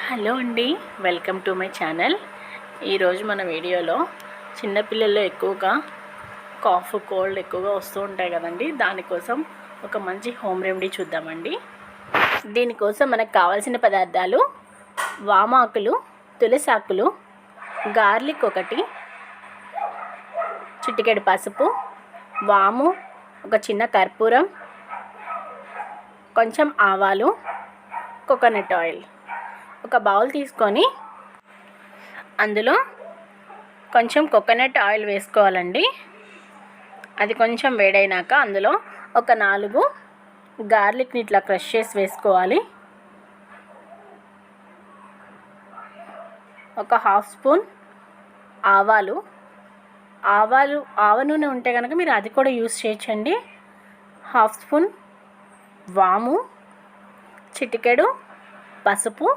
Hello అండి, welcome to my channel. ఈరోజు మన వీడియోలో చిన్నపిల్లల్లో ఎక్కువగా కాఫ్ కోల్డ్ ఎక్కువగా వస్తూ ఉంటాయి కదండి. దానికోసం ఒక మంచి హోమ్ రెమెడీ చూద్దామండి. దీనికోసం మనకు కావాల్సిన పదార్థాలు: వామాకులు, తులసాకులు, గార్లిక్ ఒకటి, చిటికెడు పసుపు, వాము, ఒక చిన్న కర్పూరం, కొంచెం ఆవాలు, కోకోనట్ ఆయిల్. ఒక బౌల్ తీసుకొని అందులో కొంచెం కోకోనట్ ఆయిల్ వేసుకోవాలండి. అది కొంచెం వేడైనాక అందులో ఒక 4 గార్లిక్ని ఇట్లా క్రష్ చేసి వేసుకోవాలి. ఒక 1/2 స్పూన్ ఆవ నూనె ఉంటే కనుక మీరు అది కూడా యూస్ చేయొచ్చండి. 1/2 స్పూన్ వాము, చిటికెడు పసుపు,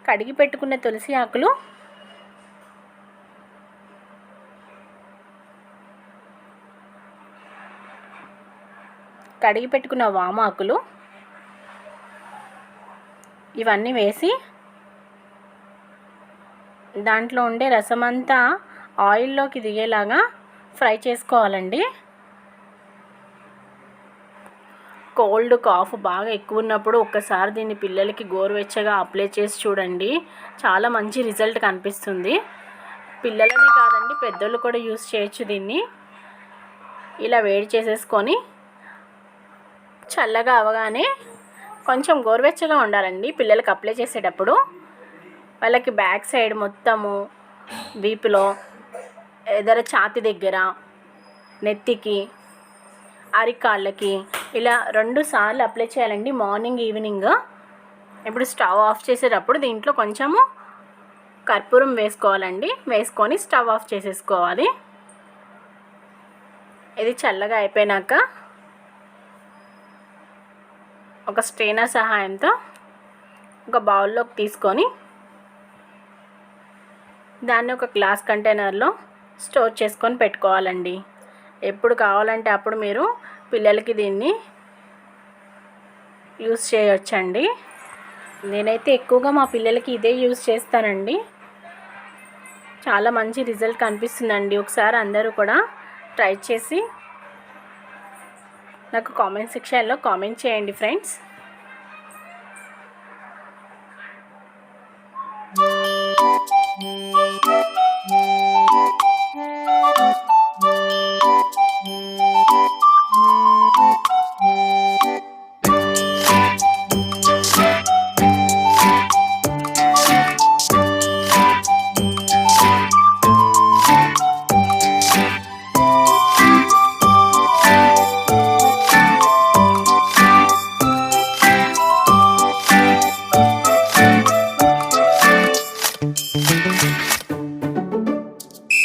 కడిగి పెట్టుకున్న తులసి ఆకులు, కడిగి పెట్టుకున్న వామాకులు ఇవన్నీ వేసి దాంట్లో ఉండే రసమంతా ఆయిల్లోకి దిగేలాగా ఫ్రై చేసుకోవాలండి. కోల్డ్ కాఫ్ బాగా ఎక్కువ ఉన్నప్పుడు ఒక్కసారి దీన్ని పిల్లలకి గోరువెచ్చగా అప్లై చేసి చూడండి. చాలా మంచి రిజల్ట్ కనిపిస్తుంది. పిల్లలనే కాదండి, పెద్దోళ్ళు కూడా యూస్ చేయొచ్చు దీన్ని. ఇలా వేడి చేసేసుకొని చల్లగా అవగానే, కొంచెం గోరువెచ్చగా ఉండాలండి పిల్లలకి అప్లై చేసేటప్పుడు. వాళ్ళకి బ్యాక్ సైడ్ మొత్తము, వీపులో, ఎదర ఛాతీ దగ్గర, నెత్తికి, అరికాళ్ళకి ఇలా 2 సార్లు అప్లై చేయాలండి, మార్నింగ్ ఈవినింగ్. ఇప్పుడు స్టవ్ ఆఫ్ చేసేటప్పుడు దీంట్లో కొంచెము కర్పూరం వేసుకోవాలండి. వేసుకొని స్టవ్ ఆఫ్ చేసేసుకోవాలి. ఇది చల్లగా అయిపోయినాక ఒక స్ట్రెయినర్ సహాయంతో ఒక బౌల్లోకి తీసుకొని దాన్ని ఒక గ్లాస్ కంటైనర్లో స్టోర్ చేసుకొని పెట్టుకోవాలండి. ఎప్పుడు కావాలంటే అప్పుడు మీరు పిల్లలకి దీన్ని యూస్ చేయొచ్చండి. నేనైతే ఎక్కువగా మా పిల్లలకి ఇదే యూస్ చేస్తానండి. చాలా మంచి రిజల్ట్ కనిపిస్తుందండి. ఒకసారి అందరూ కూడా ట్రై చేసి నాకు కామెంట్ సెక్షన్లో కామెంట్ చేయండి ఫ్రెండ్స్.